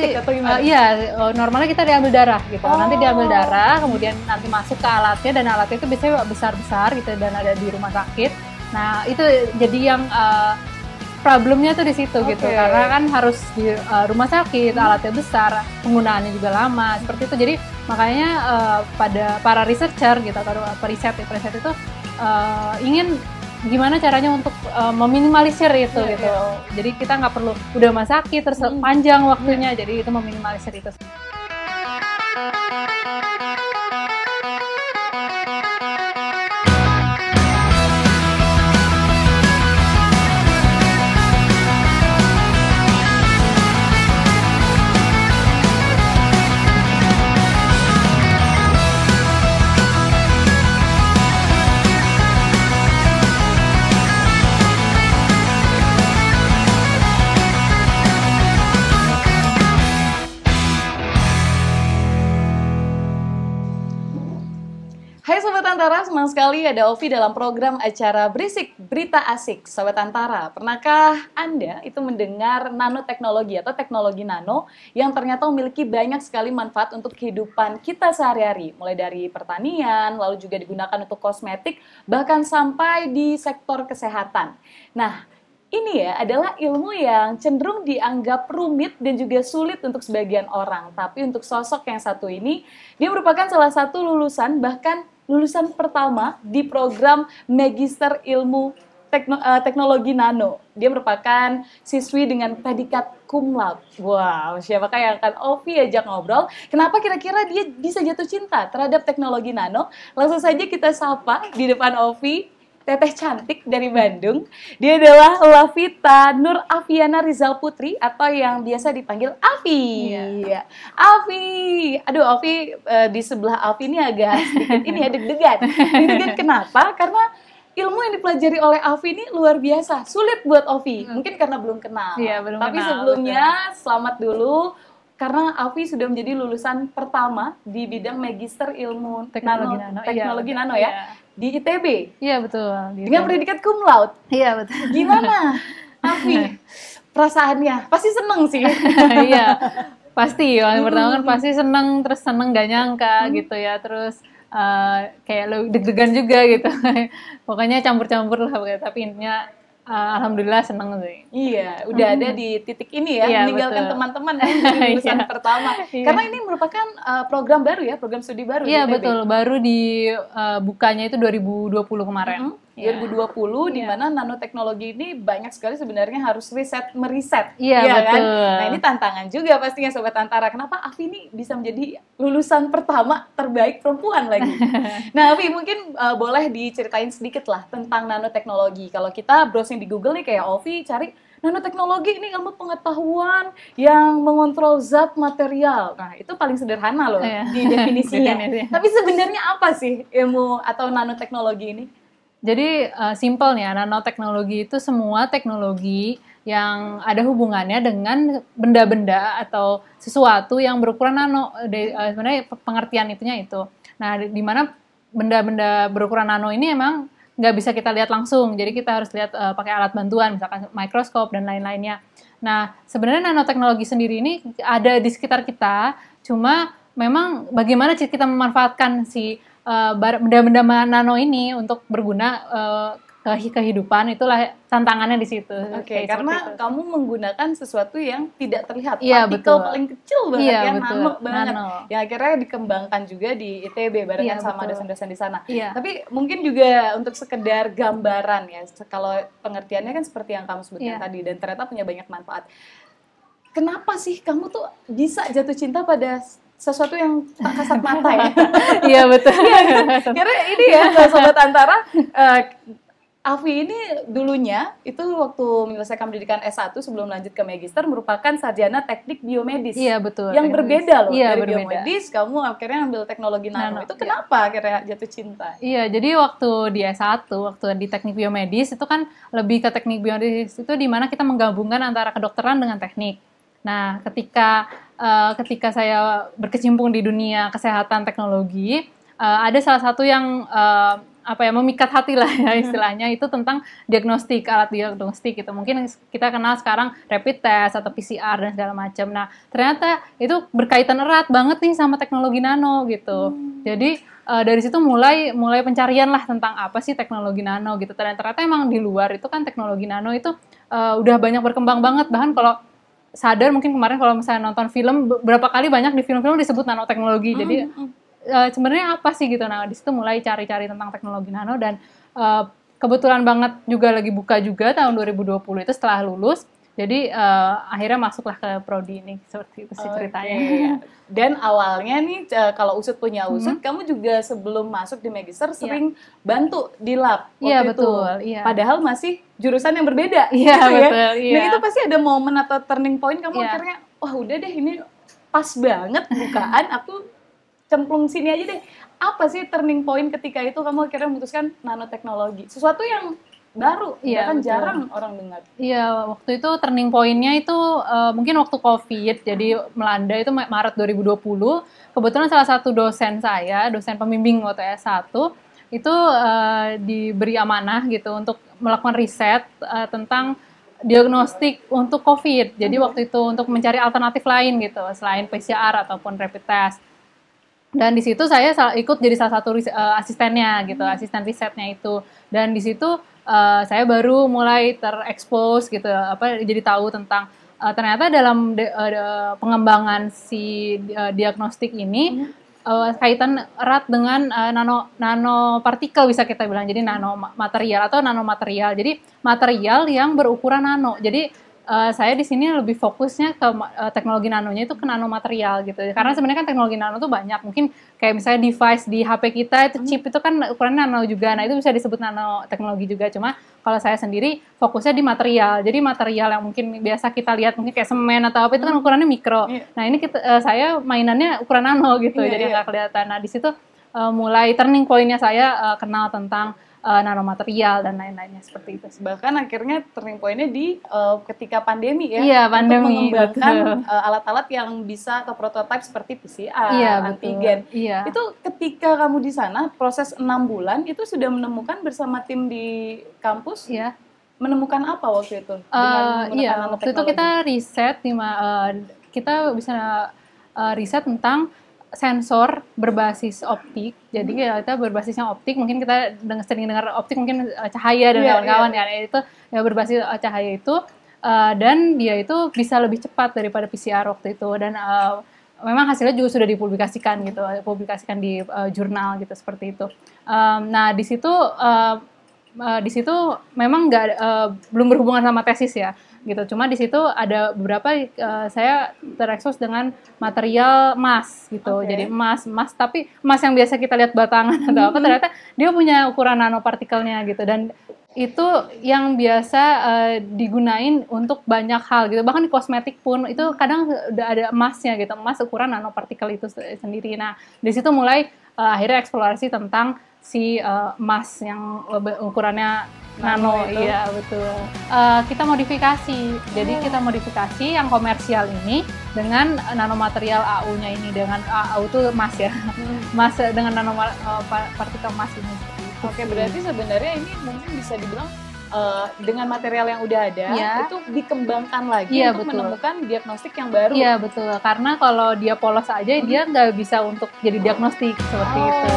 disuntik atau gimana? Iya, normalnya kita diambil darah gitu. Nanti diambil darah, kemudian nanti masuk ke alatnya, dan alatnya itu biasanya besar-besar gitu dan ada di rumah sakit. Nah, itu jadi yang problemnya tuh di situ gitu, karena kan harus di rumah sakit, alatnya besar, penggunaannya juga lama, seperti itu. Jadi makanya pada para researcher gitu atau periset itu ingin gimana caranya untuk meminimalisir itu gitu. Jadi kita nggak perlu udah rumah sakit terus panjang waktunya, jadi itu meminimalisir itu. Hai Sobat Antara, senang sekali ada Ovi dalam program acara Berisik Berita Asik. Sobat Antara, pernahkah Anda itu mendengar nanoteknologi atau teknologi nano yang ternyata memiliki banyak sekali manfaat untuk kehidupan kita sehari-hari, mulai dari pertanian, lalu juga digunakan untuk kosmetik, bahkan sampai di sektor kesehatan. Nah, ini ya adalah ilmu yang cenderung dianggap rumit dan juga sulit untuk sebagian orang. Tapi untuk sosok yang satu ini, dia merupakan salah satu lulusan, bahkan lulusan pertama di program Magister Ilmu Teknologi Nano. Dia merupakan siswi dengan predikat cum laude. Wow, siapakah yang akan Ovi ajak ngobrol? Kenapa kira-kira dia bisa jatuh cinta terhadap teknologi nano? Langsung saja kita sapa di depan Ovi, teteh cantik dari Bandung. Dia adalah Lavita Nur Aviana Rizal Putri atau yang biasa dipanggil Avi. Iya. Avi. Aduh, Avi di sebelah Avi ini agak sedikit ini ya deg-degan. Deg-degan kenapa? Karena ilmu yang dipelajari oleh Avi ini luar biasa. Sulit buat Ovi. Mungkin karena belum kenal. Iya, belum Tapi kenal, sebelumnya selamat dulu. Karena Avi sudah menjadi lulusan pertama di bidang Magister Ilmu Teknologi Nano ya. Di ITB. Iya, betul. Dengan predikat cum laude. Iya, betul. Gimana, Avi? Perasaannya pasti seneng sih. Iya, pasti. Yang pertama kan pasti seneng, terus seneng gak nyangka gitu ya. Terus kayak lo deg-degan juga gitu. Pokoknya campur-campur lah. Tapi intinya alhamdulillah seneng sih. Iya, udah ada di titik ini ya, iya, meninggalkan teman-teman yang jadi lulusan pertama. Karena ini merupakan program baru ya, program studi baru. Iya, betul. Baru di bukanya itu 2020 kemarin. 2020 di mana nanoteknologi ini banyak sekali sebenarnya harus meriset. Iya, betul. Kan? Nah, ini tantangan juga pastinya Sobat Antara. Kenapa Avi ini bisa menjadi lulusan pertama terbaik perempuan lagi? Nah, Avi mungkin boleh diceritain sedikit lah tentang nanoteknologi. Kalau kita browsing di Google nih kayak Ovi cari nanoteknologi ini ilmu pengetahuan yang mengontrol zat material. Nah, itu paling sederhana loh di definisinya. Tapi sebenarnya apa sih ilmu atau nanoteknologi ini? Jadi simple nih, nanoteknologi itu semua teknologi yang ada hubungannya dengan benda-benda atau sesuatu yang berukuran nano. Sebenarnya pengertian itunya itu. Nah, di mana benda-benda berukuran nano ini emang nggak bisa kita lihat langsung. Jadi kita harus lihat pakai alat bantuan, misalkan mikroskop dan lain-lainnya. Nah, sebenarnya nanoteknologi sendiri ini ada di sekitar kita, cuma memang bagaimana kita memanfaatkan si benda-benda nano ini untuk berguna kehidupan, itulah tantangannya di situ. Oke, karena kamu menggunakan sesuatu yang tidak terlihat, iya, partikel betul. paling kecil banget, iya, ya, betul. nano banget, nano. yang akhirnya dikembangkan juga di ITB barengan iya, sama betul. dosen-dosen di sana. Iya. Tapi mungkin juga untuk sekedar gambaran ya, kalau pengertiannya kan seperti yang kamu sebutkan tadi, dan ternyata punya banyak manfaat. Kenapa sih kamu tuh bisa jatuh cinta pada sesuatu yang tak kasat mata ya? Iya, betul. Karena ini ya, Sobat Antara, Avi ini dulunya itu waktu menyelesaikan pendidikan S1 sebelum lanjut ke Magister merupakan sarjana teknik biomedis. Iya, betul. Yang berbeda loh, iya, dari berbeda. Biomedis kamu akhirnya ambil teknologi nano. Itu kenapa akhirnya jatuh cinta? Iya, jadi waktu di S1, waktu di teknik biomedis itu kan lebih ke teknik biomedis itu di mana kita menggabungkan antara kedokteran dengan teknik. Nah, ketika saya berkecimpung di dunia kesehatan teknologi, ada salah satu yang memikat hati lah ya istilahnya, itu tentang diagnostik, alat diagnostik gitu. Mungkin kita kenal sekarang rapid test atau PCR dan segala macam. Nah, ternyata itu berkaitan erat banget nih sama teknologi nano gitu. Jadi dari situ mulai pencarian lah tentang apa sih teknologi nano gitu. Ternyata emang di luar itu kan teknologi nano itu udah banyak berkembang banget. Bahkan kalau sadar mungkin kemarin kalau misalnya nonton film, berapa kali banyak di film-film disebut nanoteknologi. Jadi sebenarnya apa sih gitu. Nah, di situ mulai cari-cari tentang teknologi nano dan kebetulan banget juga lagi buka juga tahun 2020 itu setelah lulus. Jadi akhirnya masuklah ke prodi ini, seperti itu sih ceritanya. Dan awalnya nih kalau Usut punya Usut, kamu juga sebelum masuk di Magister sering bantu di lab waktu Iya, itu. betul. Iya. Padahal masih jurusan yang berbeda. Iya, gitu betul. Ya. Iya. Nah itu pasti ada momen atau turning point kamu akhirnya, wah udah deh ini pas banget bukaan, aku cemplung sini aja deh. Apa sih turning point ketika itu kamu akhirnya memutuskan nanoteknologi? Sesuatu yang baru, kan jarang orang dengar. Iya, waktu itu turning point-nya itu mungkin waktu COVID, jadi melanda itu Maret 2020. Kebetulan salah satu dosen saya, dosen pembimbing waktu S1, itu diberi amanah gitu untuk melakukan riset tentang diagnostik untuk COVID. Jadi waktu itu untuk mencari alternatif lain gitu, selain PCR ataupun rapid test. Dan di situ saya ikut jadi salah satu asistennya gitu, asisten risetnya itu. Dan di situ saya baru mulai terekspos gitu, jadi tahu tentang ternyata dalam pengembangan si diagnostik ini kaitan erat dengan nanopartikel bisa kita bilang. Jadi nanomaterial atau nanomaterial. Jadi material yang berukuran nano. Jadi saya di sini lebih fokusnya ke teknologi nanonya itu ke nanomaterial gitu. Karena sebenarnya kan teknologi nano tuh banyak. Mungkin kayak misalnya device di HP kita itu chip itu kan ukurannya nano juga. Nah, itu bisa disebut nanoteknologi juga. Cuma kalau saya sendiri fokusnya di material. Jadi material yang mungkin biasa kita lihat mungkin kayak semen atau apa itu kan ukurannya mikro. Nah, ini saya mainannya ukuran nano gitu. Jadi nggak kelihatan. Nah, di situ mulai turning point-nya saya kenal tentang nanomaterial dan lain-lainnya seperti itu. Bahkan akhirnya turning point-nya di ketika pandemi ya. Iya, pandemi. Untuk mengembangkan alat-alat yang bisa atau prototipe seperti PCR, antigen. Iya. Itu ketika kamu di sana proses 6 bulan itu sudah menemukan bersama tim di kampus. Iya. Menemukan apa waktu itu? Dengan waktu itu kita riset kita bisa riset tentang sensor berbasis optik. Jadi kita berbasisnya optik, mungkin kita sering dengar optik mungkin cahaya dan kawan-kawan ya. Itu ya berbasis cahaya itu dan dia itu bisa lebih cepat daripada PCR waktu itu dan memang hasilnya juga sudah dipublikasikan gitu, di jurnal gitu seperti itu. Nah, di situ memang belum berhubungan sama tesis ya. Gitu. Cuma di situ ada beberapa saya terekspos dengan material emas gitu. Jadi emas tapi emas yang biasa kita lihat batangan atau apa, ternyata dia punya ukuran nanopartikelnya gitu. Dan itu yang biasa digunain untuk banyak hal gitu. Bahkan di kosmetik pun itu kadang udah ada emasnya gitu. Emas ukuran nanopartikel itu sendiri. Nah, di situ mulai akhirnya eksplorasi tentang si emas yang ukurannya nano, iya betul. Kita modifikasi, jadi kita modifikasi yang komersial ini dengan nanomaterial AU-nya ini, dengan AU itu emas ya, emas dengan nanopartikel emas ini. Oke, berarti sebenarnya ini mungkin bisa dibilang dengan material yang udah ada itu dikembangkan lagi untuk menemukan diagnostik yang baru. Iya betul, karena kalau dia polos aja dia nggak bisa untuk jadi diagnostik seperti itu.